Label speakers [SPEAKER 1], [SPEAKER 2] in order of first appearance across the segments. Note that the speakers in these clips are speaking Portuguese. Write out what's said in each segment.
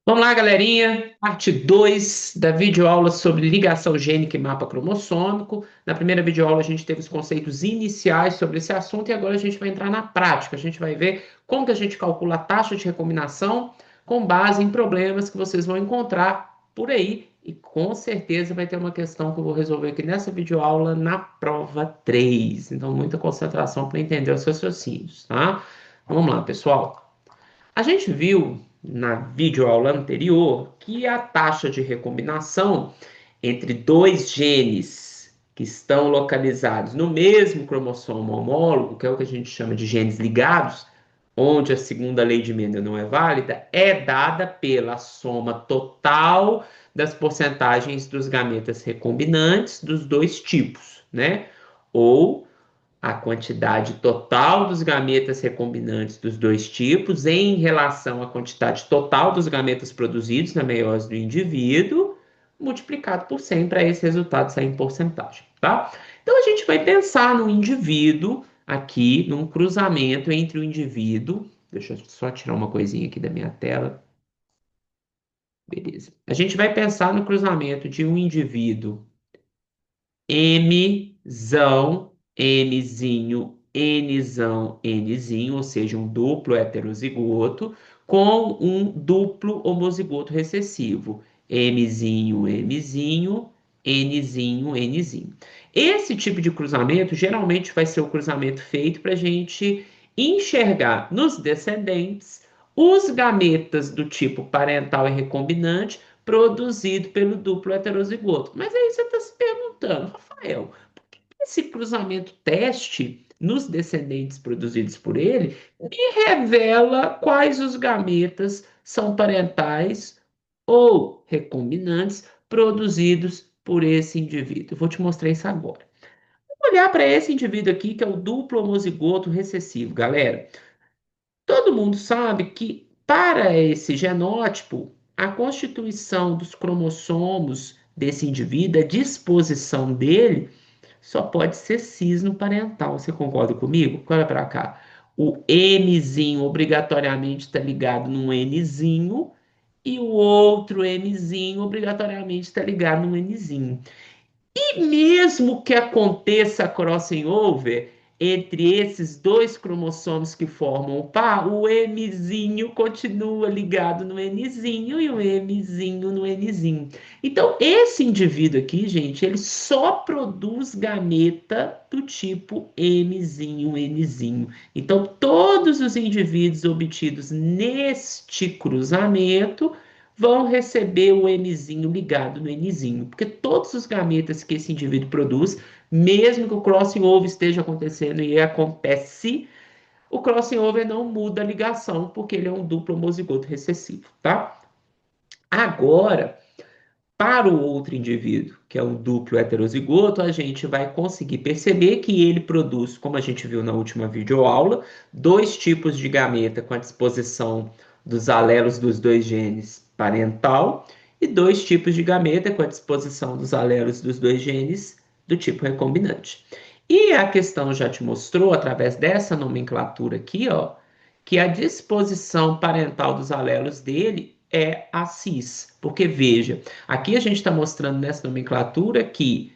[SPEAKER 1] Vamos lá, galerinha. Parte 2 da videoaula sobre ligação gênica e mapa cromossômico. Na primeira videoaula, a gente teve os conceitos iniciais sobre esse assunto e agora a gente vai entrar na prática. A gente vai ver como que a gente calcula a taxa de recombinação com base em problemas que vocês vão encontrar por aí. E com certeza vai ter uma questão que eu vou resolver aqui nessa videoaula na prova 3. Então, muita concentração para entender os raciocínios, tá? Vamos lá, pessoal. A gente viu na videoaula anterior que a taxa de recombinação entre dois genes que estão localizados no mesmo cromossomo homólogo, que é o que a gente chama de genes ligados, onde a segunda lei de Mendel não é válida, é dada pela soma total das porcentagens dos gametas recombinantes dos dois tipos, né? Ou a quantidade total dos gametas recombinantes dos dois tipos em relação à quantidade total dos gametas produzidos na meiose do indivíduo, multiplicado por 100 para esse resultado sair em porcentagem, tá? Então a gente vai pensar no indivíduo aqui, num cruzamento entre o indivíduo. Deixa eu só tirar uma coisinha aqui da minha tela. Beleza. A gente vai pensar no cruzamento de um indivíduo Mzão, Mzinho, Nzão, Nzinho, ou seja, um duplo heterozigoto, com um duplo homozigoto recessivo. Mzinho, Mzinho, Nzinho, Nzinho. Esse tipo de cruzamento geralmente vai ser o cruzamento feito para a gente enxergar nos descendentes os gametas do tipo parental e recombinante produzido pelo duplo heterozigoto. Mas aí você está se perguntando, Rafael, esse cruzamento teste nos descendentes produzidos por ele me revela quais os gametas são parentais ou recombinantes produzidos por esse indivíduo. Eu vou te mostrar isso agora. Vamos olhar para esse indivíduo aqui, que é o duplo homozigoto recessivo, galera. Todo mundo sabe que para esse genótipo, a constituição dos cromossomos desse indivíduo, a disposição dele, só pode ser cisno parental. Você concorda comigo? Olha para cá. O Mzinho obrigatoriamente está ligado num Nzinho e o outro Mzinho obrigatoriamente está ligado num Nzinho. E mesmo que aconteça crossing over entre esses dois cromossomos que formam o par, o Mzinho continua ligado no Nzinho e o Mzinho no Nzinho. Então, esse indivíduo aqui, gente, ele só produz gameta do tipo Mzinho, Nzinho. Então, todos os indivíduos obtidos neste cruzamento vão receber o Mzinho ligado no Nzinho, porque todos os gametas que esse indivíduo produz, mesmo que o crossing over esteja acontecendo e acontece, o crossing over não muda a ligação, porque ele é um duplo homozigoto recessivo, tá? Agora, para o outro indivíduo, que é um duplo heterozigoto, a gente vai conseguir perceber que ele produz, como a gente viu na última videoaula, dois tipos de gameta com a disposição dos alelos dos dois genes parental e dois tipos de gameta com a disposição dos alelos dos dois genes do tipo recombinante. E a questão já te mostrou, através dessa nomenclatura aqui, ó, que a disposição parental dos alelos dele é a cis. Porque veja, aqui a gente está mostrando nessa nomenclatura que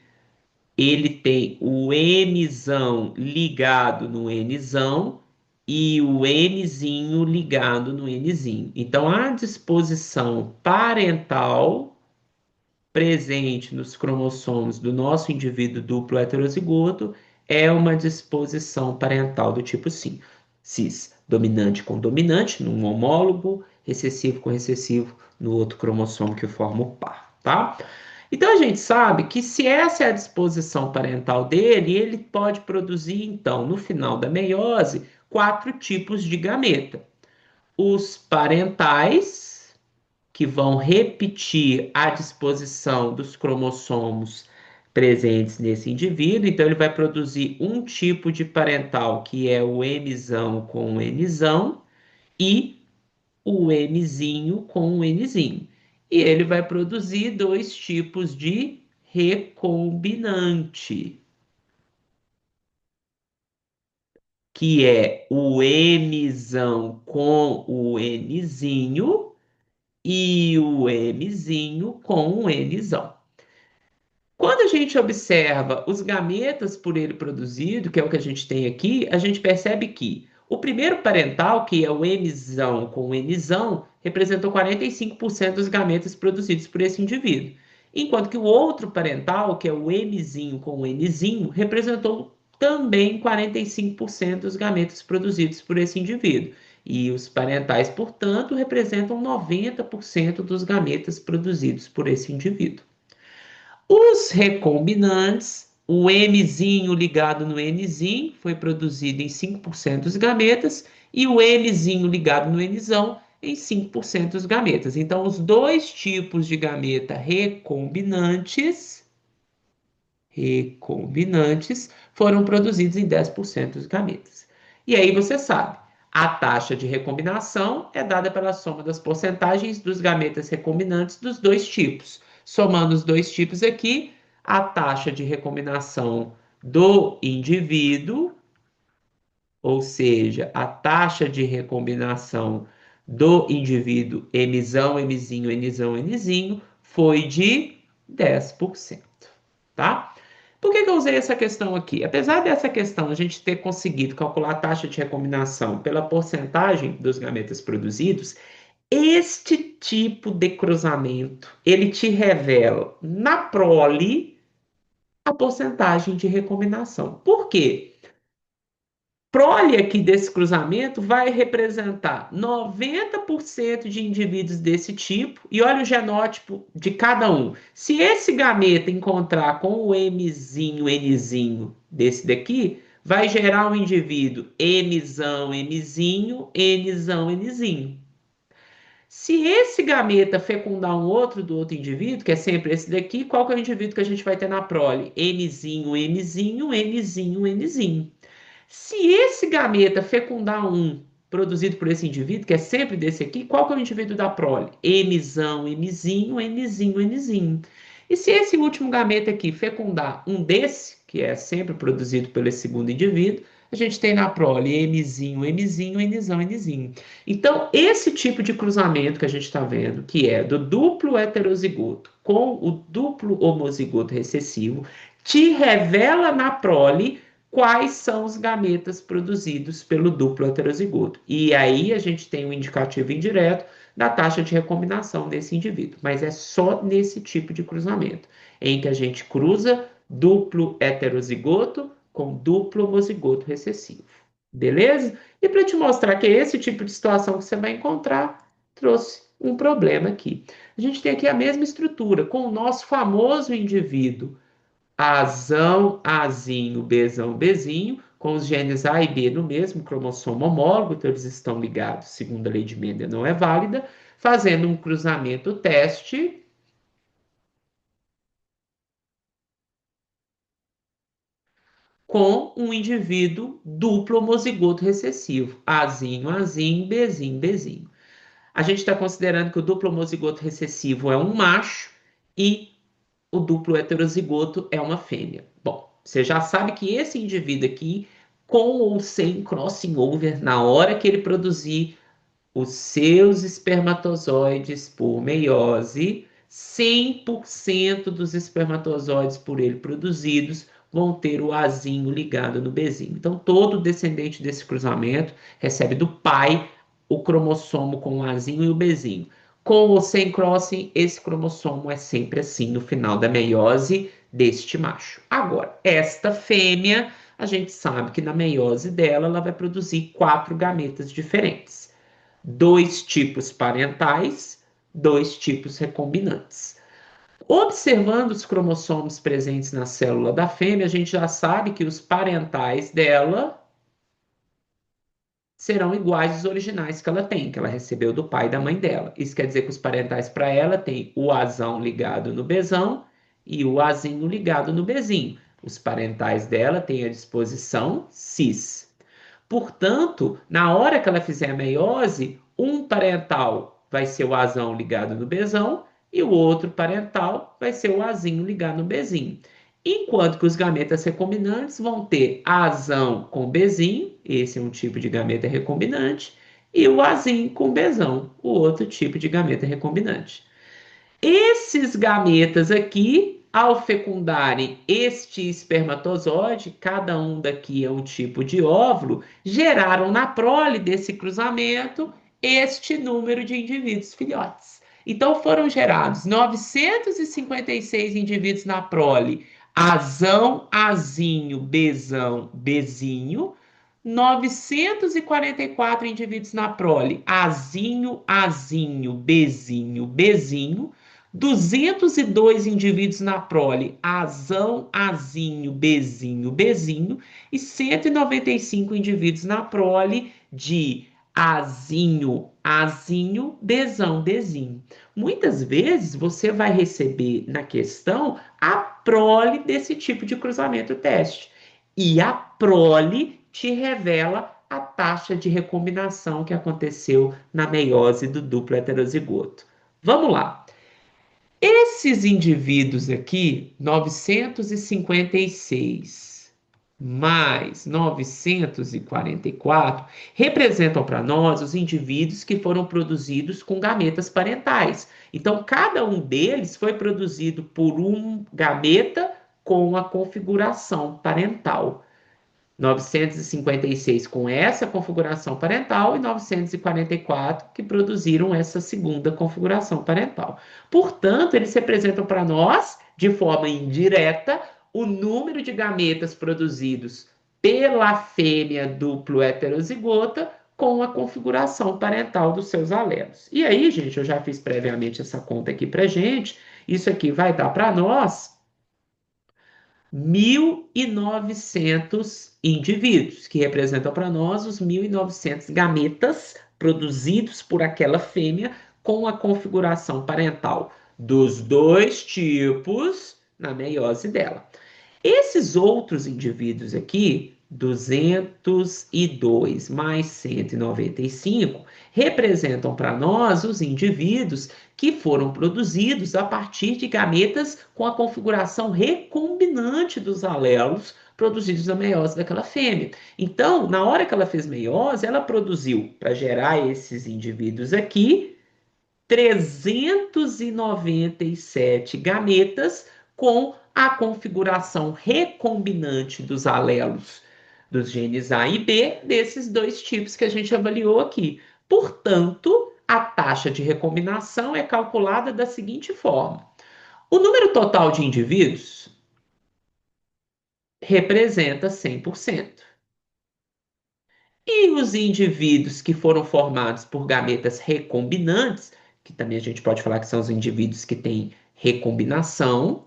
[SPEAKER 1] ele tem o Mzão ligado no Nzão e o Nzinho ligado no Nzinho. Então, a disposição parental presente nos cromossomos do nosso indivíduo duplo heterozigoto é uma disposição parental do tipo sim, cis, dominante com dominante, num homólogo, recessivo com recessivo, no outro cromossomo que forma o par, tá? Então a gente sabe que se essa é a disposição parental dele, ele pode produzir, então, no final da meiose, quatro tipos de gameta. Os parentais, que vão repetir a disposição dos cromossomos presentes nesse indivíduo. Então, ele vai produzir um tipo de parental, que é o Mzão com o Nzão, e o Mzinho com o Nzinho. E ele vai produzir dois tipos de recombinante, que é o Mzão com o Nzinho e o Mzinho com um Nzão. Quando a gente observa os gametas por ele produzido, que é o que a gente tem aqui, a gente percebe que o primeiro parental, que é o Mzão com o Nzão, representou 45% dos gametas produzidos por esse indivíduo. Enquanto que o outro parental, que é o Mzinho com o Nzinho, representou também 45% dos gametas produzidos por esse indivíduo. E os parentais, portanto, representam 90% dos gametas produzidos por esse indivíduo. Os recombinantes, o Mzinho ligado no Nzinho, foi produzido em 5% dos gametas, e o Nzinho ligado no Nzão em 5% dos gametas. Então, os dois tipos de gameta recombinantes foram produzidos em 10% dos gametas. E aí você sabe, a taxa de recombinação é dada pela soma das porcentagens dos gametas recombinantes dos dois tipos. Somando os dois tipos aqui, a taxa de recombinação do indivíduo, ou seja, a taxa de recombinação do indivíduo Mzão, Mzinho, Nzão, Nzinho, foi de 10%, tá? Por que que eu usei essa questão aqui? Apesar dessa questão a gente ter conseguido calcular a taxa de recombinação pela porcentagem dos gametas produzidos, este tipo de cruzamento, ele te revela na prole a porcentagem de recombinação. Por quê? Prole aqui desse cruzamento vai representar 90% de indivíduos desse tipo, e olha o genótipo de cada um. Se esse gameta encontrar com o Mzinho, Nzinho desse daqui, vai gerar um indivíduo Mzão, Mzinho, Nzão, Nzinho. Se esse gameta fecundar um outro do outro indivíduo, que é sempre esse daqui, qual que é o indivíduo que a gente vai ter na prole? Mzinho, Mzinho, Nzinho, Nzinho. Se esse gameta fecundar um produzido por esse indivíduo, que é sempre desse aqui, qual que é o indivíduo da prole? Mzão, Mzinho, Nzinho, Nzinho. E se esse último gameta aqui fecundar um desse, que é sempre produzido pelo segundo indivíduo, a gente tem na prole Mzinho, Mzinho, Nzão, Nzinho. Então, esse tipo de cruzamento que a gente está vendo, que é do duplo heterozigoto com o duplo homozigoto recessivo, te revela na prole quais são os gametas produzidos pelo duplo heterozigoto. E aí a gente tem um indicativo indireto da taxa de recombinação desse indivíduo, mas é só nesse tipo de cruzamento, em que a gente cruza duplo heterozigoto com duplo homozigoto recessivo. Beleza? E para te mostrar que é esse tipo de situação que você vai encontrar, trouxe um problema aqui. A gente tem aqui a mesma estrutura, com o nosso famoso indivíduo Azão, Azinho, Bzão, Bzinho, com os genes A e B no mesmo cromossomo homólogo, então eles estão ligados, segundo a lei de Mendel não é válida, fazendo um cruzamento teste com um indivíduo duplo homozigoto recessivo, Azinho, Azinho, Bzinho, Bzinho. A gente está considerando que o duplo homozigoto recessivo é um macho e o duplo heterozigoto é uma fêmea. Bom, você já sabe que esse indivíduo aqui, com ou sem crossing over, na hora que ele produzir os seus espermatozoides por meiose, 100% dos espermatozoides por ele produzidos vão ter o Azinho ligado no Bzinho. Então, todo descendente desse cruzamento recebe do pai o cromossomo com o Azinho e o Bzinho. Com ou sem crossing, esse cromossomo é sempre assim no final da meiose deste macho. Agora, esta fêmea, a gente sabe que na meiose dela, ela vai produzir 4 gametas diferentes. 2 tipos parentais, 2 tipos recombinantes. Observando os cromossomos presentes na célula da fêmea, a gente já sabe que os parentais dela serão iguais aos originais que ela tem, que ela recebeu do pai e da mãe dela. Isso quer dizer que os parentais para ela têm o Azão ligado no Bzão e o Azinho ligado no Bzinho. Os parentais dela têm a disposição cis. Portanto, na hora que ela fizer a meiose, um parental vai ser o Azão ligado no Bzão e o outro parental vai ser o Azinho ligado no Bzinho. Enquanto que os gametas recombinantes vão ter Azão com Bzinho, esse é um tipo de gameta recombinante, e o Azinho com Bzão, o outro tipo de gameta recombinante. Esses gametas aqui, ao fecundarem este espermatozoide, cada um daqui é um tipo de óvulo, geraram na prole desse cruzamento este número de indivíduos filhotes. Então foram gerados 956 indivíduos na prole, azão, azinho, bezão, bezinho, 944 indivíduos na prole, azinho, azinho, bezinho, bezinho, 202 indivíduos na prole, azão, azinho, bezinho, bezinho, e 195 indivíduos na prole de azinho, azinho, bezão, bezinho. Muitas vezes você vai receber na questão a prole desse tipo de cruzamento teste. E a prole te revela a taxa de recombinação que aconteceu na meiose do duplo heterozigoto. Vamos lá. Esses indivíduos aqui, 956 mais 944, representam para nós os indivíduos que foram produzidos com gametas parentais. Então, cada um deles foi produzido por um gameta com a configuração parental. 956 com essa configuração parental e 944 que produziram essa segunda configuração parental. Portanto, eles representam para nós, de forma indireta, o número de gametas produzidos pela fêmea duplo heterozigota com a configuração parental dos seus alelos. E aí, gente, eu já fiz previamente essa conta aqui para gente. Isso aqui vai dar para nós 1.900 indivíduos, que representam para nós os 1.900 gametas produzidos por aquela fêmea com a configuração parental dos dois tipos na meiose dela. Esses outros indivíduos aqui, 202 mais 195, representam para nós os indivíduos que foram produzidos a partir de gametas com a configuração recombinante dos alelos produzidos na meiose daquela fêmea. Então, na hora que ela fez meiose, ela produziu, para gerar esses indivíduos aqui, 397 gametas com a configuração recombinante dos alelos dos genes A e B desses dois tipos que a gente avaliou aqui. Portanto, a taxa de recombinação é calculada da seguinte forma: o número total de indivíduos representa 100%. E os indivíduos que foram formados por gametas recombinantes, que também a gente pode falar que são os indivíduos que têm recombinação,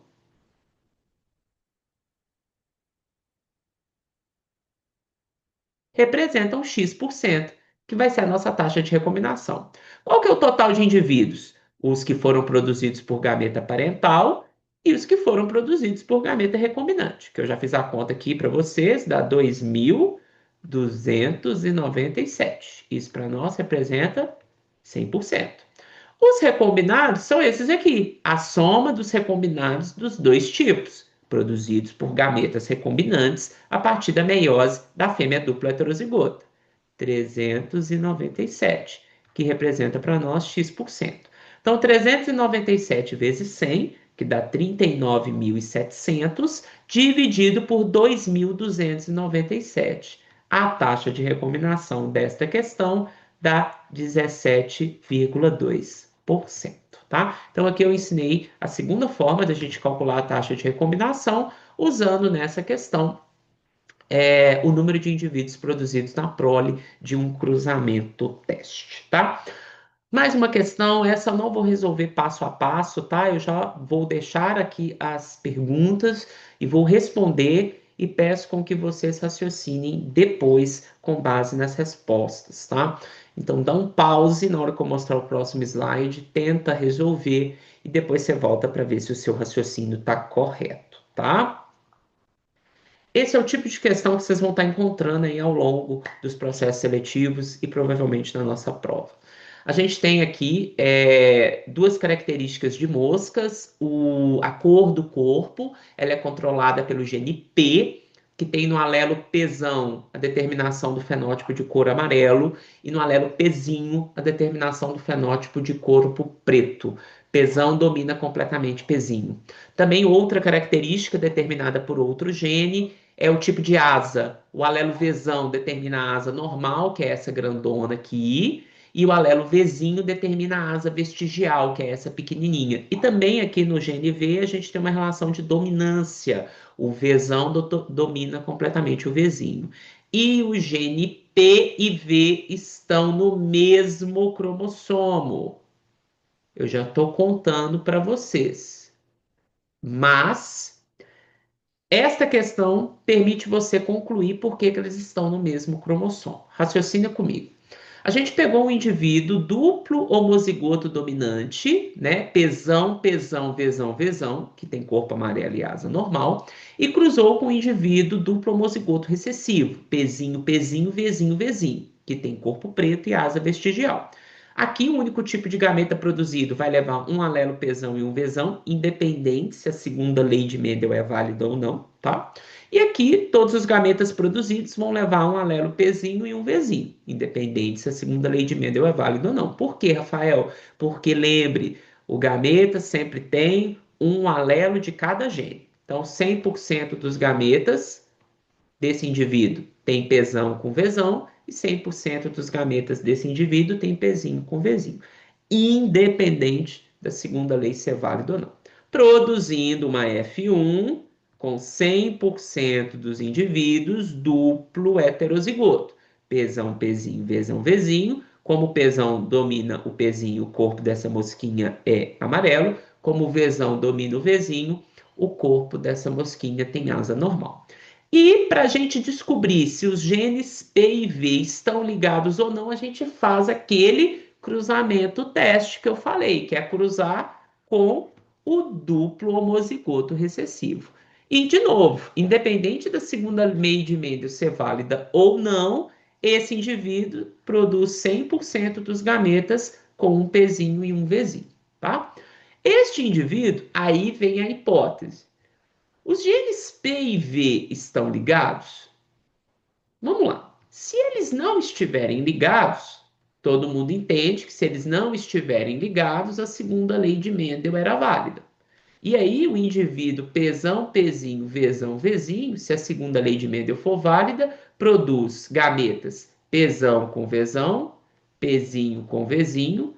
[SPEAKER 1] representam X%, que vai ser a nossa taxa de recombinação. Qual que é o total de indivíduos? Os que foram produzidos por gameta parental e os que foram produzidos por gameta recombinante, que eu já fiz a conta aqui para vocês, dá 2.297. Isso para nós representa 100%. Os recombinados são esses aqui, a soma dos recombinados dos dois tipos, produzidos por gametas recombinantes a partir da meiose da fêmea dupla heterozigota. 397, que representa para nós X%. Então, 397 vezes 100, que dá 39.700, dividido por 2.297. A taxa de recombinação desta questão dá 17,2%. Tá? Então, aqui eu ensinei a segunda forma da gente calcular a taxa de recombinação, usando nessa questão o número de indivíduos produzidos na prole de um cruzamento teste, tá? Mais uma questão, essa eu não vou resolver passo a passo, tá? Eu já vou deixar aqui as perguntas e vou responder e peço com que vocês raciocinem depois com base nas respostas, tá? Então dá um pause na hora que eu mostrar o próximo slide, tenta resolver e depois você volta para ver se o seu raciocínio está correto, tá? Esse é o tipo de questão que vocês vão estar encontrando aí ao longo dos processos seletivos e provavelmente na nossa prova. A gente tem aqui duas características de moscas. A cor do corpo, ela é controlada pelo gene P. que tem no alelo Pzão a determinação do fenótipo de cor amarelo e no alelo Pzinho a determinação do fenótipo de corpo preto. Pzão domina completamente Pzinho. Também outra característica determinada por outro gene é o tipo de asa. O alelo Vzão determina a asa normal, que é essa grandona aqui, e o alelo Vzinho determina a asa vestigial, que é essa pequenininha. E também aqui no gene V a gente tem uma relação de dominância. O Vzão domina completamente o Vzinho. E o gene P e V estão no mesmo cromossomo. Eu já estou contando para vocês. Mas esta questão permite você concluir por que eles estão no mesmo cromossomo. Raciocina comigo. A gente pegou um indivíduo duplo homozigoto dominante, né? Pzão, Pzão, Vzão, Vzão, que tem corpo amarelo e asa normal, e cruzou com um indivíduo duplo homozigoto recessivo, Pzinho, Pzinho, Vzinho, Vzinho, que tem corpo preto e asa vestigial. Aqui, o único tipo de gameta produzido vai levar um alelo Pzão e um Vzão, independente se a segunda lei de Mendel é válida ou não, tá? E aqui, todos os gametas produzidos vão levar um alelo Pzinho e um Vzinho, independente se a segunda lei de Mendel é válida ou não. Por quê, Rafael? Porque lembre, o gameta sempre tem um alelo de cada gene. Então, 100% dos gametas desse indivíduo tem Pzão com Vzão e 100% dos gametas desse indivíduo tem Pzinho com Vzinho, independente da segunda lei ser válida ou não. Produzindo uma F1 com 100% dos indivíduos duplo heterozigoto. Pzão, Pzinho, Vzão, Vzinho. Como o Pzão domina o Pzinho, o corpo dessa mosquinha é amarelo. Como o Vzão domina o Vzinho, o corpo dessa mosquinha tem asa normal. E para a gente descobrir se os genes P e V estão ligados ou não, a gente faz aquele cruzamento teste que eu falei, que é cruzar com o duplo homozigoto recessivo. E, de novo, independente da segunda lei de Mendel ser válida ou não, esse indivíduo produz 100% dos gametas com um Pzinho e um Vzinho, tá? Este indivíduo, aí vem a hipótese. Os genes P e V estão ligados? Vamos lá. Se eles não estiverem ligados, todo mundo entende que se eles não estiverem ligados, a segunda lei de Mendel era válida. E aí o indivíduo Pzão, Pzinho, Vzão, Vzinho, se a segunda lei de Mendel for válida, produz gametas Pzão com Vzão, Pzinho com Vzinho,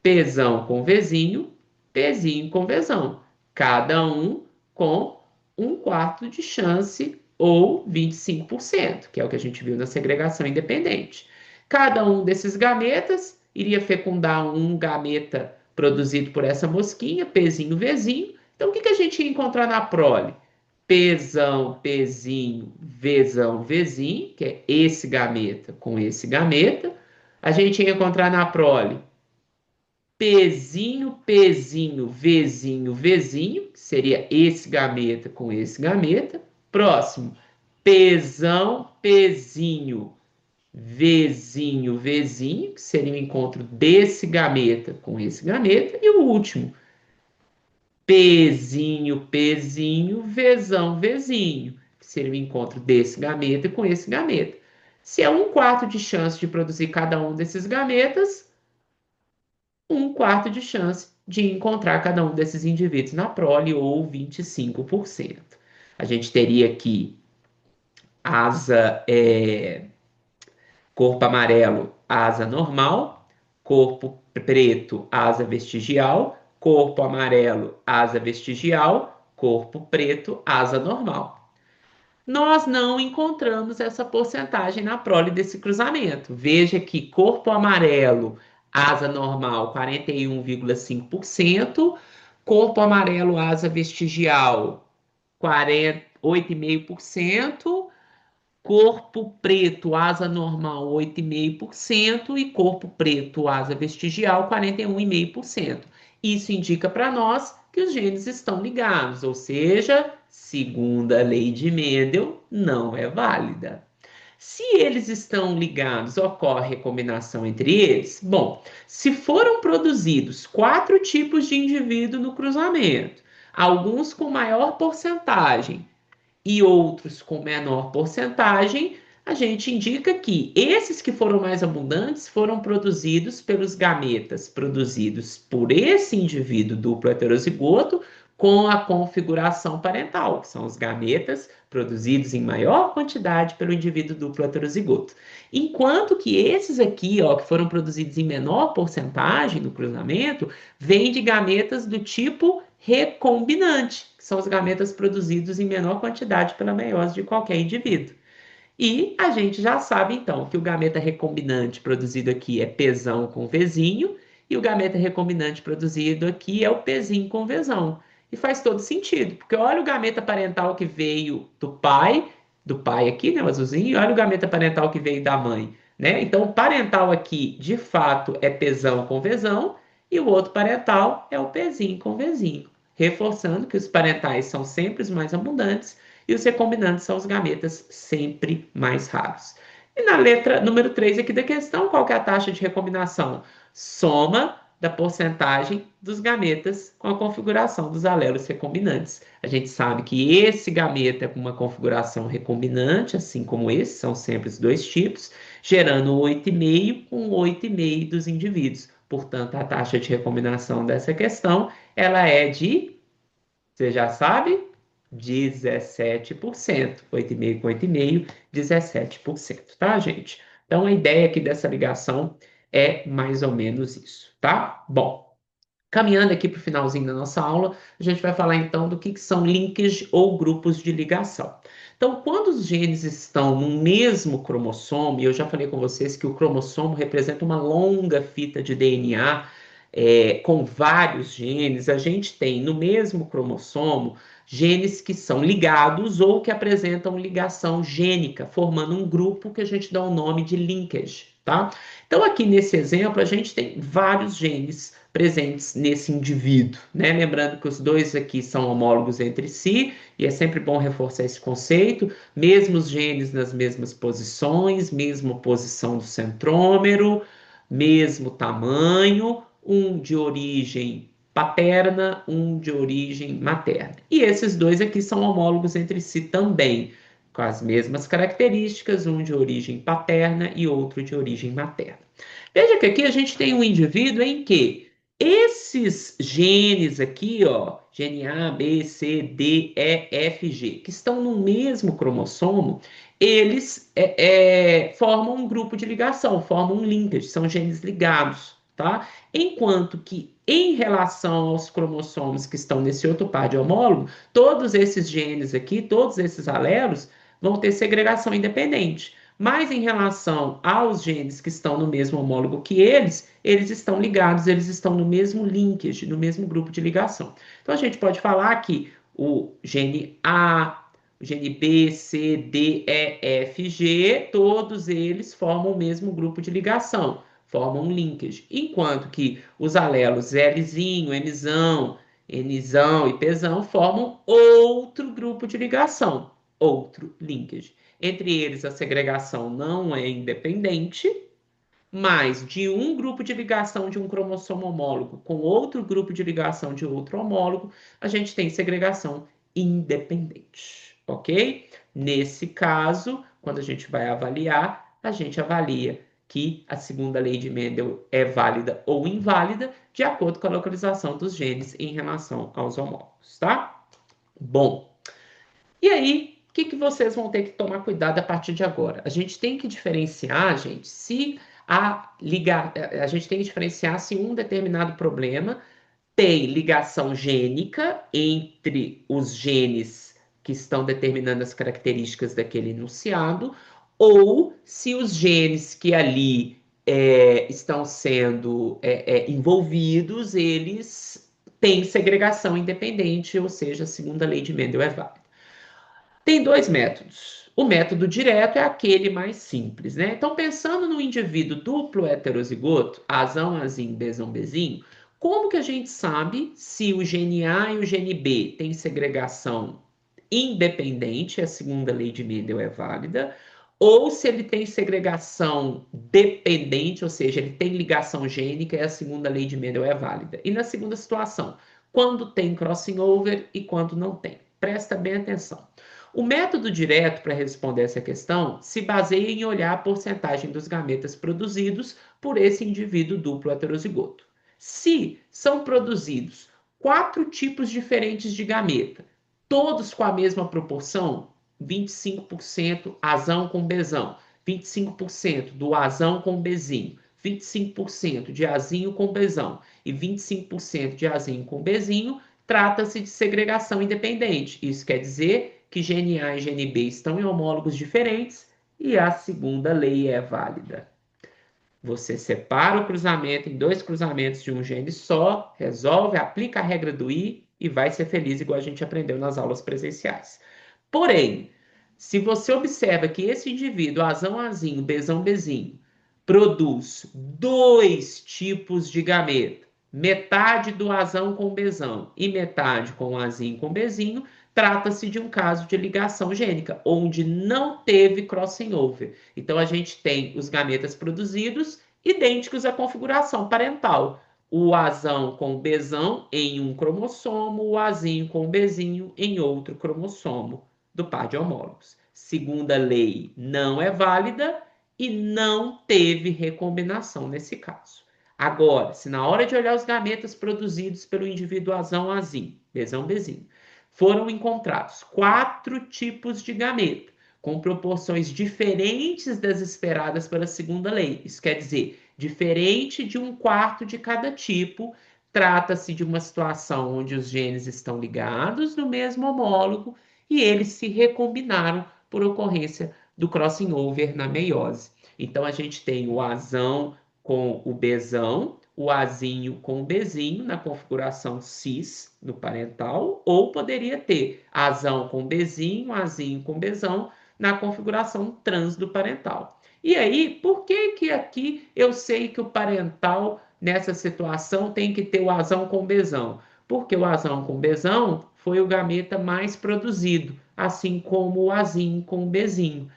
[SPEAKER 1] Pzão com Vzinho, Pzinho com Vzão. Cada um com um quarto de chance ou 25%, que é o que a gente viu na segregação independente. Cada um desses gametas iria fecundar um gameta produzido por essa mosquinha, Pzinho, Vzinho. Então, o que a gente ia encontrar na prole? Pzão, Pzinho, Vzão, Vzinho, que é esse gameta com esse gameta. A gente ia encontrar na prole Pzinho, Pzinho, Vzinho, Vzinho, que seria esse gameta com esse gameta. Próximo, Pzão, Pzinho, Vzinho, Vzinho, que seria o encontro desse gameta com esse gameta. E o último, Pzinho, Pzinho, Vzão, Vzinho, que seria o encontro desse gameta com esse gameta. Se é um quarto de chance de produzir cada um desses gametas, um quarto de chance de encontrar cada um desses indivíduos na prole, ou 25%. A gente teria aqui asa, corpo amarelo, asa normal, corpo preto, asa vestigial, corpo amarelo, asa vestigial, corpo preto, asa normal. Nós não encontramos essa porcentagem na prole desse cruzamento. Veja que corpo amarelo, asa normal, 41,5%, corpo amarelo, asa vestigial, 8,5%, corpo preto, asa normal, 8,5% e corpo preto, asa vestigial, 41,5%. Isso indica para nós que os genes estão ligados, ou seja, segunda lei de Mendel não é válida. Se eles estão ligados, ocorre recombinação entre eles? Bom, se foram produzidos 4 tipos de indivíduo no cruzamento, alguns com maior porcentagem e outros com menor porcentagem, a gente indica que esses que foram mais abundantes foram produzidos pelos gametas produzidos por esse indivíduo duplo heterozigoto com a configuração parental, que são os gametas produzidos em maior quantidade pelo indivíduo duplo heterozigoto. Enquanto que esses aqui, ó, que foram produzidos em menor porcentagem no cruzamento, vêm de gametas do tipo recombinante, que são os gametas produzidos em menor quantidade pela meiose de qualquer indivíduo. E a gente já sabe, então, que o gameta recombinante produzido aqui é Pzão com Vzinho, e o gameta recombinante produzido aqui é o Pzinho com Vzão. E faz todo sentido, porque olha o gameta parental que veio do pai aqui, né, o azulzinho, e olha o gameta parental que veio da mãe, né? Então, o parental aqui, de fato, é Pzão com Vzão, e o outro parental é o Pzinho com Vzinho, reforçando que os parentais são sempre os mais abundantes e os recombinantes são os gametas sempre mais raros. E na letra número 3 aqui da questão, qual que é a taxa de recombinação? Soma da porcentagem dos gametas com a configuração dos alelos recombinantes. A gente sabe que esse gameta é com uma configuração recombinante, assim como esse, são sempre os dois tipos, gerando 8,5 com 8,5 dos indivíduos. Portanto, a taxa de recombinação dessa questão, ela é de, você já sabe, 17%. 8,5 com 8,5, 17%, tá, gente? Então, a ideia aqui dessa ligação é mais ou menos isso, tá? Bom, caminhando aqui para o finalzinho da nossa aula, a gente vai falar então do que são linkage ou grupos de ligação. Então, quando os genes estão no mesmo cromossomo, e eu já falei com vocês que o cromossomo representa uma longa fita de DNA, com vários genes, a gente tem no mesmo cromossomo genes que são ligados ou que apresentam ligação gênica, formando um grupo que a gente dá o nome de linkage, tá? Então, aqui nesse exemplo, a gente tem vários genes presentes nesse indivíduo, né? Lembrando que os dois aqui são homólogos entre si, e é sempre bom reforçar esse conceito, mesmos genes nas mesmas posições, mesma posição do centrômero, mesmo tamanho, um de origem paterna, um de origem materna. E esses dois aqui são homólogos entre si também, com as mesmas características, um de origem paterna e outro de origem materna. Veja que aqui a gente tem um indivíduo em que esses genes aqui, ó, gene A, B, C, D, E, F, G, que estão no mesmo cromossomo, eles formam um grupo de ligação, formam um linkage, são genes ligados, tá? Enquanto que em relação aos cromossomos que estão nesse outro par de homólogo, todos esses genes aqui, todos esses alelos, vão ter segregação independente. Mas em relação aos genes que estão no mesmo homólogo que eles estão ligados, eles estão no mesmo linkage, no mesmo grupo de ligação. Então a gente pode falar que o gene A, o gene B, C, D, E, F, G, todos eles formam o mesmo grupo de ligação, formam um linkage. Enquanto que os alelos Lzinho, Mzão, Nzão e Pzão formam outro grupo de ligação, outro linkage. Entre eles, a segregação não é independente, mas de um grupo de ligação de um cromossomo homólogo com outro grupo de ligação de outro homólogo, a gente tem segregação independente, ok? Nesse caso, quando a gente vai avaliar, a gente avalia que a segunda lei de Mendel é válida ou inválida de acordo com a localização dos genes em relação aos homólogos, tá? Bom, e aí, o que vocês vão ter que tomar cuidado a partir de agora? A gente tem que diferenciar, gente, se a gente tem que diferenciar se um determinado problema tem ligação gênica entre os genes que estão determinando as características daquele enunciado, ou se os genes que ali estão sendo envolvidos, eles têm segregação independente, ou seja, a segunda lei de Mendel é válida. Tem dois métodos. O método direto é aquele mais simples, né? Então, pensando no indivíduo duplo heterozigoto, Azão, Azinho, Bezão, Bezinho, como que a gente sabe se o gene A e o gene B têm segregação independente, a segunda lei de Mendel é válida, ou se ele tem segregação dependente, ou seja, ele tem ligação gênica e a segunda lei de Mendel é válida. E na segunda situação, quando tem crossing over e quando não tem. Presta bem atenção. O método direto para responder essa questão se baseia em olhar a porcentagem dos gametas produzidos por esse indivíduo duplo heterozigoto. Se são produzidos quatro tipos diferentes de gameta, todos com a mesma proporção, 25% azão com bezão, 25% do azão com bezinho, 25% de azinho com bezão e 25% de azinho com bezinho, trata-se de segregação independente. Isso quer dizer que gene A e gene B estão em homólogos diferentes e a segunda lei é válida. Você separa o cruzamento em dois cruzamentos de um gene só, resolve, aplica a regra do I e vai ser feliz, igual a gente aprendeu nas aulas presenciais. Porém, se você observa que esse indivíduo, azão azinho, bezão bezinho, produz dois tipos de gameta, metade do azão com bezão e metade com azinho com bezinho, trata-se de um caso de ligação gênica, onde não teve crossing over. Então, a gente tem os gametas produzidos idênticos à configuração parental. O azão com o bezão em um cromossomo, o azinho com o bezinho em outro cromossomo do par de homólogos. Segunda lei não é válida e não teve recombinação nesse caso. Agora, se na hora de olhar os gametas produzidos pelo indivíduo azão azinho, bezão bezinho, foram encontrados quatro tipos de gameta, com proporções diferentes das esperadas pela segunda lei. Isso quer dizer, diferente de um quarto de cada tipo, trata-se de uma situação onde os genes estão ligados no mesmo homólogo e eles se recombinaram por ocorrência do crossing over na meiose. Então a gente tem o azão com o bezão, o azinho com o bezinho na configuração cis no parental, ou poderia ter azão com bezinho, azinho com bezão na configuração trans do parental. E aí, por que que aqui eu sei que o parental nessa situação tem que ter o azão com bezão? Porque o azão com bezão foi o gameta mais produzido, assim como o azinho com o bezinho.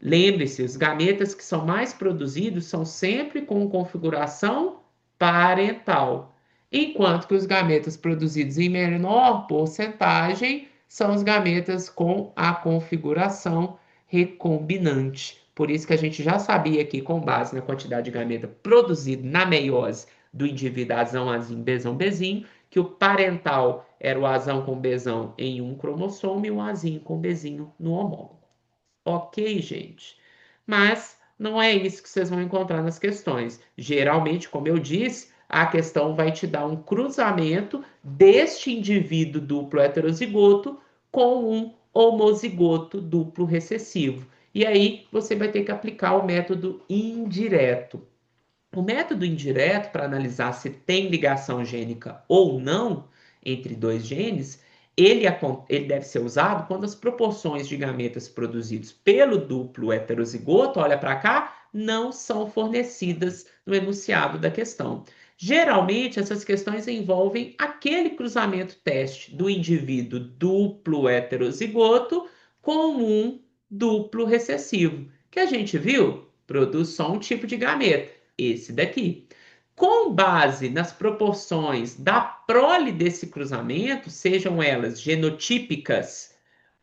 [SPEAKER 1] Lembre-se, os gametas que são mais produzidos são sempre com configuração parental, enquanto que os gametas produzidos em menor porcentagem são os gametas com a configuração recombinante. Por isso que a gente já sabia aqui, com base na quantidade de gameta produzido na meiose do indivíduo azão, azinho, bezão, bezinho, que o parental era o azão com bezão em um cromossomo e o azinho com bezinho no homólogo. Ok, gente? Mas não é isso que vocês vão encontrar nas questões. Geralmente, como eu disse, a questão vai te dar um cruzamento deste indivíduo duplo heterozigoto com um homozigoto duplo recessivo. E aí você vai ter que aplicar o método indireto. O método indireto, para analisar se tem ligação gênica ou não entre dois genes, ele deve ser usado quando as proporções de gametas produzidos pelo duplo heterozigoto, olha para cá, não são fornecidas no enunciado da questão. Geralmente, essas questões envolvem aquele cruzamento teste do indivíduo duplo heterozigoto com um duplo recessivo, que a gente viu, produz só um tipo de gameta, esse daqui. Com base nas proporções da prole desse cruzamento, sejam elas genotípicas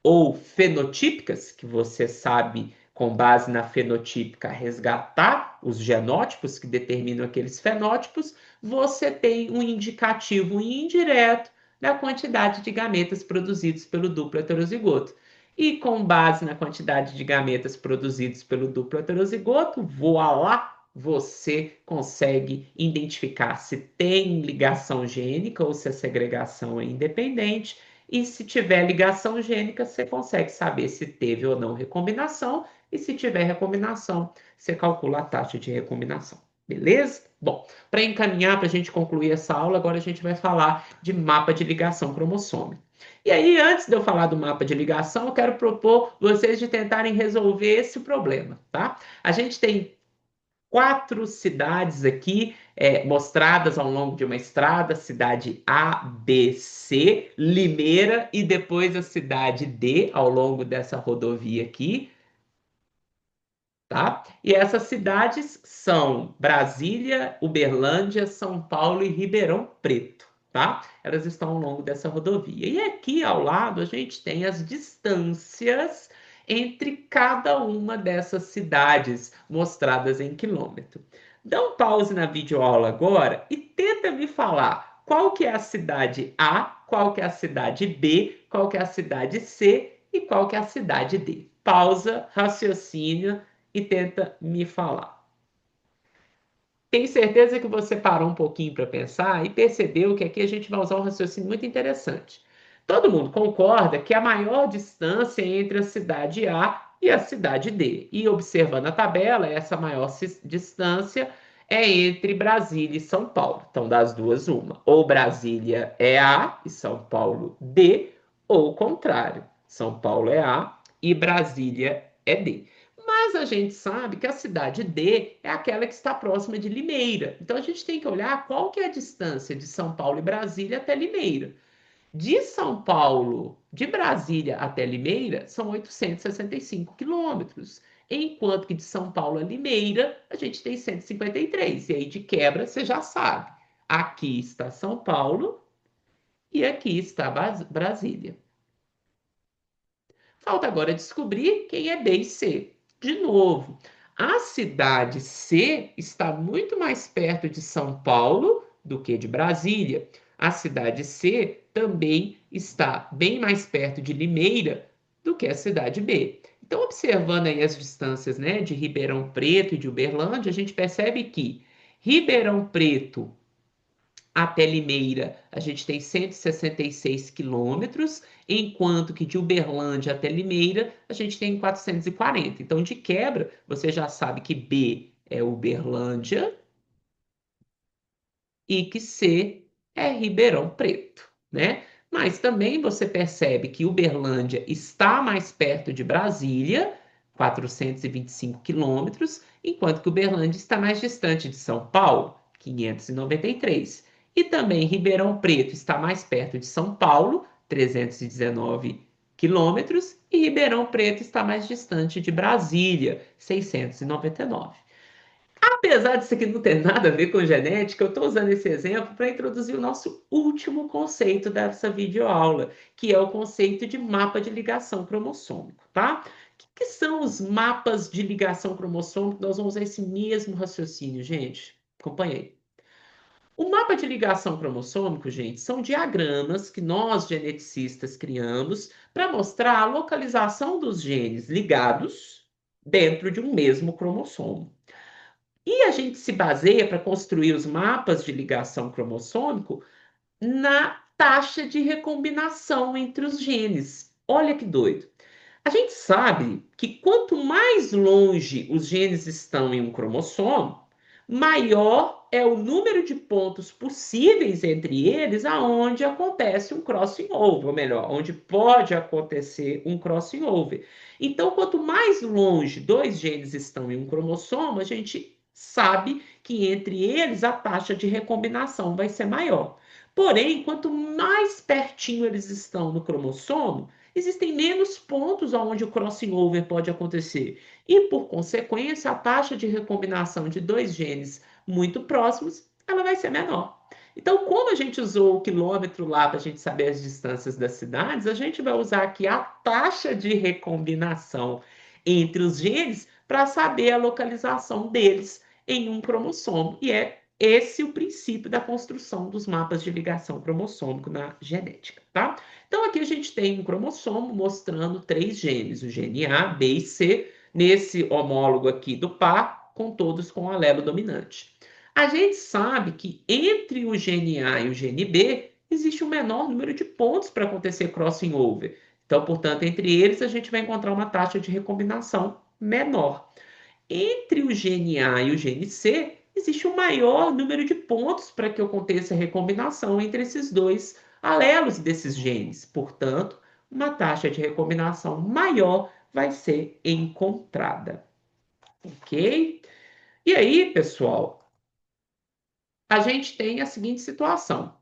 [SPEAKER 1] ou fenotípicas, que você sabe, com base na fenotípica, resgatar os genótipos que determinam aqueles fenótipos, você tem um indicativo indireto da quantidade de gametas produzidos pelo duplo heterozigoto. E com base na quantidade de gametas produzidos pelo duplo heterozigoto, voilá, você consegue identificar se tem ligação gênica ou se a segregação é independente. E se tiver ligação gênica, você consegue saber se teve ou não recombinação. E se tiver recombinação, você calcula a taxa de recombinação. Beleza? Bom, para encaminhar, para a gente concluir essa aula, agora a gente vai falar de mapa de ligação cromossômica. E aí, antes de eu falar do mapa de ligação, eu quero propor vocês de tentarem resolver esse problema, tá? A gente tem quatro cidades aqui mostradas ao longo de uma estrada: cidade A, B, C, Limeira, e depois a cidade D ao longo dessa rodovia aqui, tá? E essas cidades são Brasília, Uberlândia, São Paulo e Ribeirão Preto. tá? Elas estão ao longo dessa rodovia. E aqui ao lado a gente tem as distâncias entre cada uma dessas cidades mostradas em quilômetro. Dá um pause na videoaula agora e tenta me falar qual que é a cidade A, qual que é a cidade B, qual que é a cidade C e qual que é a cidade D. Pausa, raciocínio e tenta me falar. Tenho certeza que você parou um pouquinho para pensar e percebeu que aqui a gente vai usar um raciocínio muito interessante. Todo mundo concorda que a maior distância é entre a cidade A e a cidade D. E observando a tabela, essa maior distância é entre Brasília e São Paulo. Então, das duas, uma. Ou Brasília é A e São Paulo D, ou o contrário. São Paulo é A e Brasília é D. Mas a gente sabe que a cidade D é aquela que está próxima de Limeira. Então a gente tem que olhar qual que é a distância de São Paulo e Brasília até Limeira. De São Paulo, de Brasília até Limeira, são 865 quilômetros. Enquanto que de São Paulo a Limeira, a gente tem 153. E aí, de quebra, você já sabe. Aqui está São Paulo e aqui está Brasília. Falta agora descobrir quem é B e C. De novo, a cidade C está muito mais perto de São Paulo do que de Brasília. A cidade C também está bem mais perto de Limeira do que a cidade B. Então, observando aí as distâncias, né, de Ribeirão Preto e de Uberlândia, a gente percebe que Ribeirão Preto até Limeira, a gente tem 166 quilômetros, enquanto que de Uberlândia até Limeira, a gente tem 440. Então, de quebra, você já sabe que B é Uberlândia e que C é Ribeirão Preto, né? Mas também você percebe que Uberlândia está mais perto de Brasília, 425 quilômetros, enquanto que Uberlândia está mais distante de São Paulo, 593. E também Ribeirão Preto está mais perto de São Paulo, 319 quilômetros, e Ribeirão Preto está mais distante de Brasília, 699. Apesar disso aqui não ter nada a ver com genética, eu estou usando esse exemplo para introduzir o nosso último conceito dessa videoaula, que é o conceito de mapa de ligação cromossômico, tá? O que são os mapas de ligação cromossômico? Nós vamos usar esse mesmo raciocínio, gente. Acompanhei. O mapa de ligação cromossômico, gente, são diagramas que nós geneticistas criamos para mostrar a localização dos genes ligados dentro de um mesmo cromossomo. E a gente se baseia para construir os mapas de ligação cromossômico na taxa de recombinação entre os genes. Olha que doido. A gente sabe que quanto mais longe os genes estão em um cromossomo, maior é o número de pontos possíveis entre eles aonde acontece um crossing over, ou melhor, onde pode acontecer um crossing over. Então, quanto mais longe dois genes estão em um cromossomo, a gente sabe que entre eles a taxa de recombinação vai ser maior. Porém, quanto mais pertinho eles estão no cromossomo, existem menos pontos onde o crossing over pode acontecer. E, por consequência, a taxa de recombinação de dois genes muito próximos, ela vai ser menor. Então, como a gente usou o quilômetro lá para a gente saber as distâncias das cidades, a gente vai usar aqui a taxa de recombinação entre os genes para saber a localização deles em um cromossomo. E é esse o princípio da construção dos mapas de ligação cromossômico na genética, tá? Então, aqui a gente tem um cromossomo mostrando três genes, o gene A, B e C, nesse homólogo aqui do par, com todos com alelo dominante. A gente sabe que entre o gene A e o gene B, existe um menor número de pontos para acontecer crossing over. Então, portanto, entre eles, a gente vai encontrar uma taxa de recombinação menor. Entre o gene A e o gene C, existe um maior número de pontos para que aconteça a recombinação entre esses dois alelos desses genes. Portanto, uma taxa de recombinação maior vai ser encontrada. Ok? E aí, pessoal, a gente tem a seguinte situação.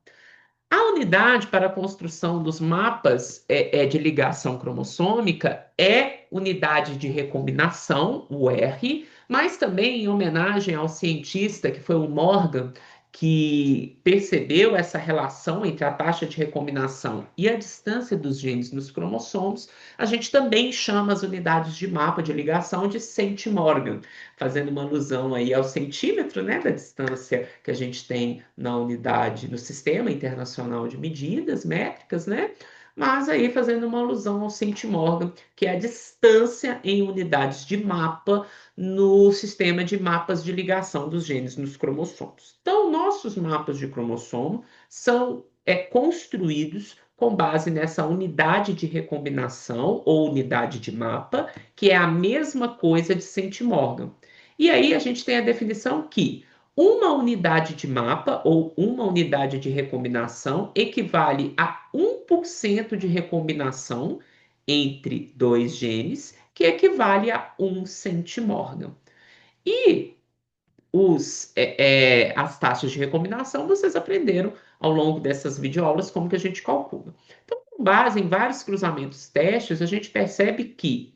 [SPEAKER 1] A unidade para a construção dos mapas de ligação cromossômica é unidade de recombinação, o R, mas também em homenagem ao cientista que foi o Morgan, que percebeu essa relação entre a taxa de recombinação e a distância dos genes nos cromossomos, a gente também chama as unidades de mapa de ligação de centimorgan, fazendo uma alusão aí ao centímetro, né, da distância que a gente tem na unidade, no Sistema Internacional de Medidas Métricas, né? Mas aí fazendo uma alusão ao centimorgan, que é a distância em unidades de mapa no sistema de mapas de ligação dos genes nos cromossomos. Então, nossos mapas de cromossomo são construídos com base nessa unidade de recombinação ou unidade de mapa, que é a mesma coisa de centimorgan. E aí a gente tem a definição que uma unidade de mapa ou uma unidade de recombinação equivale a 1% de recombinação entre dois genes, que equivale a 1 centimorgan. E as taxas de recombinação vocês aprenderam ao longo dessas videoaulas como que a gente calcula. Então, com base em vários cruzamentos testes, a gente percebe que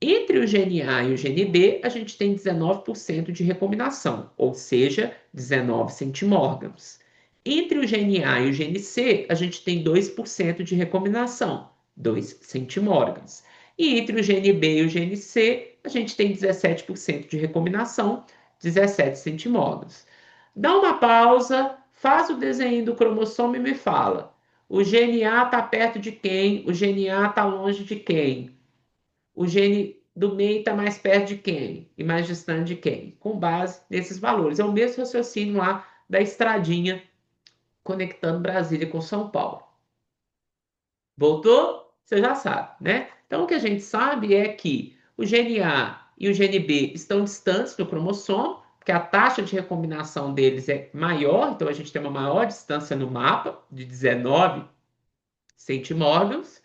[SPEAKER 1] entre o gene A e o gene B, a gente tem 19% de recombinação, ou seja, 19 centimórgãos. Entre o gene A e o gene C, a gente tem 2% de recombinação, 2 centimórgãos. E entre o gene B e o gene C, a gente tem 17% de recombinação, 17 centimórgãos. Dá uma pausa, faz o desenho do cromossomo e me fala. O gene A está perto de quem? O gene A está longe de quem? O gene do meio está mais perto de quem? E mais distante de quem? Com base nesses valores. É o mesmo raciocínio lá da estradinha conectando Brasília com São Paulo. Voltou? Você já sabe, né? Então, o que a gente sabe é que o gene A e o gene B estão distantes do cromossomo, porque a taxa de recombinação deles é maior, então a gente tem uma maior distância no mapa, de 19 centimórgãos.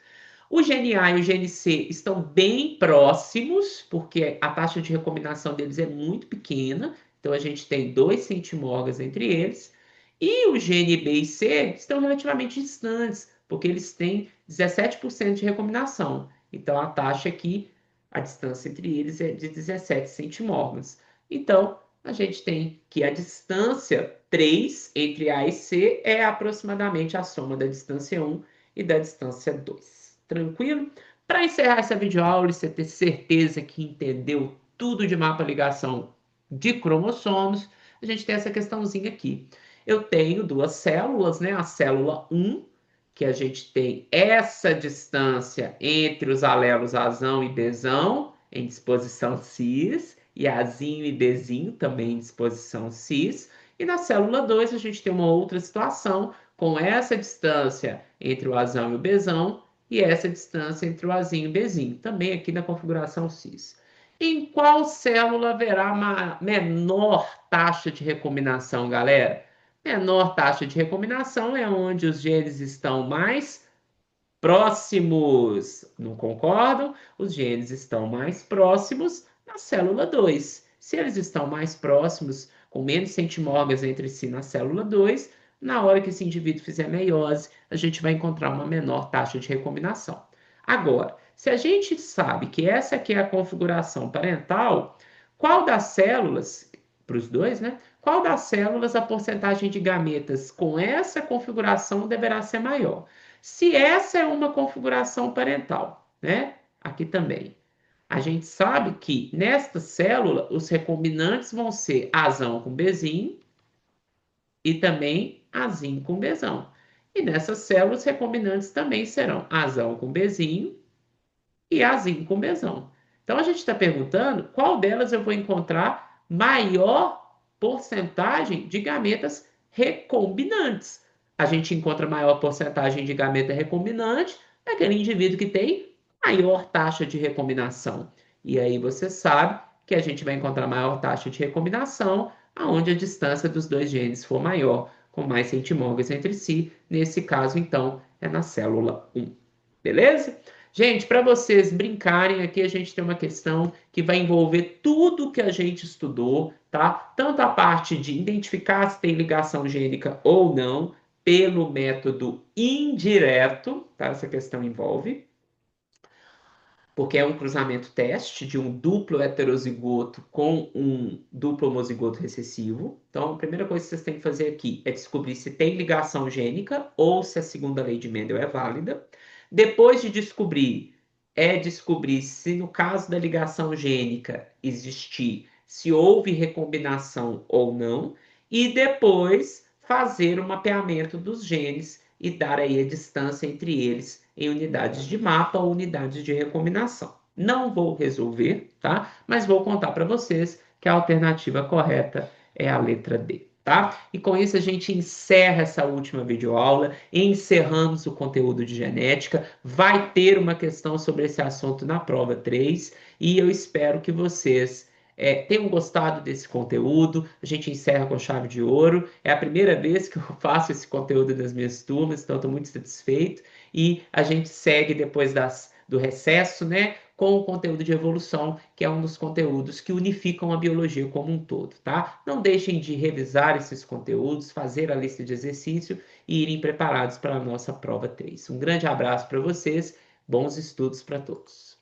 [SPEAKER 1] O gene A e o gene C estão bem próximos, porque a taxa de recombinação deles é muito pequena, então a gente tem 2 centimorgas entre eles. E o gene B e C estão relativamente distantes, porque eles têm 17% de recombinação. Então a taxa aqui, a distância entre eles é de 17 centimorgas. Então a gente tem que a distância 3 entre A e C é aproximadamente a soma da distância 1 e da distância 2. Tranquilo? Para encerrar essa videoaula e você ter certeza que entendeu tudo de mapa ligação de cromossomos, a gente tem essa questãozinha aqui. Eu tenho duas células, né? A célula 1, que a gente tem essa distância entre os alelos Azão e Bzão em disposição cis, e Azinho e Bzinho também em disposição cis. E na célula 2 a gente tem uma outra situação com essa distância entre o Azão e o Bzão e essa distância entre o Azinho e o Bzinho, também aqui na configuração cis. Em qual célula haverá uma menor taxa de recombinação, galera? Menor taxa de recombinação é onde os genes estão mais próximos. Não concordam? Os genes estão mais próximos na célula 2. Se eles estão mais próximos, com menos centimorgas entre si na célula 2, na hora que esse indivíduo fizer meiose, a gente vai encontrar uma menor taxa de recombinação. Agora, se a gente sabe que essa aqui é a configuração parental, qual das células, para os dois, né? Qual das células a porcentagem de gametas com essa configuração deverá ser maior? Se essa é uma configuração parental, né? Aqui também. A gente sabe que nesta célula os recombinantes vão ser azão com bezinho e também azinho com bezão. E nessa célula os recombinantes também serão azão com bezinho e azinho com bezão. Então a gente está perguntando qual delas eu vou encontrar maior porcentagem de gametas recombinantes. A gente encontra maior porcentagem de gameta recombinante naquele indivíduo que tem maior taxa de recombinação. E aí você sabe que a gente vai encontrar maior taxa de recombinação aonde a distância dos dois genes for maior, com mais centimorgas entre si. Nesse caso, então, é na célula 1. Beleza? Gente, para vocês brincarem aqui, a gente tem uma questão que vai envolver tudo que a gente estudou, tá? Tanto a parte de identificar se tem ligação gênica ou não, pelo método indireto, tá? Essa questão envolve. porque é um cruzamento teste de um duplo heterozigoto com um duplo homozigoto recessivo. Então, a primeira coisa que vocês têm que fazer aqui é descobrir se tem ligação gênica ou se a segunda lei de Mendel é válida. Depois de descobrir, é descobrir se no caso da ligação gênica existir, se houve recombinação ou não, e depois fazer o mapeamento dos genes e dar aí a distância entre eles em unidades de mapa ou unidades de recombinação. Não vou resolver, tá? Mas vou contar para vocês que a alternativa correta é a letra D, tá? E com isso a gente encerra essa última videoaula, encerramos o conteúdo de genética. Vai ter uma questão sobre esse assunto na prova 3 e eu espero que vocês tenham gostado desse conteúdo. A gente encerra com chave de ouro. É a primeira vez que eu faço esse conteúdo das minhas turmas, então estou muito satisfeito. E a gente segue depois do recesso, né? Com o conteúdo de evolução, que é um dos conteúdos que unificam a biologia como um todo, tá? Não deixem de revisar esses conteúdos, fazer a lista de exercício e irem preparados para a nossa prova 3. Um grande abraço para vocês, bons estudos para todos.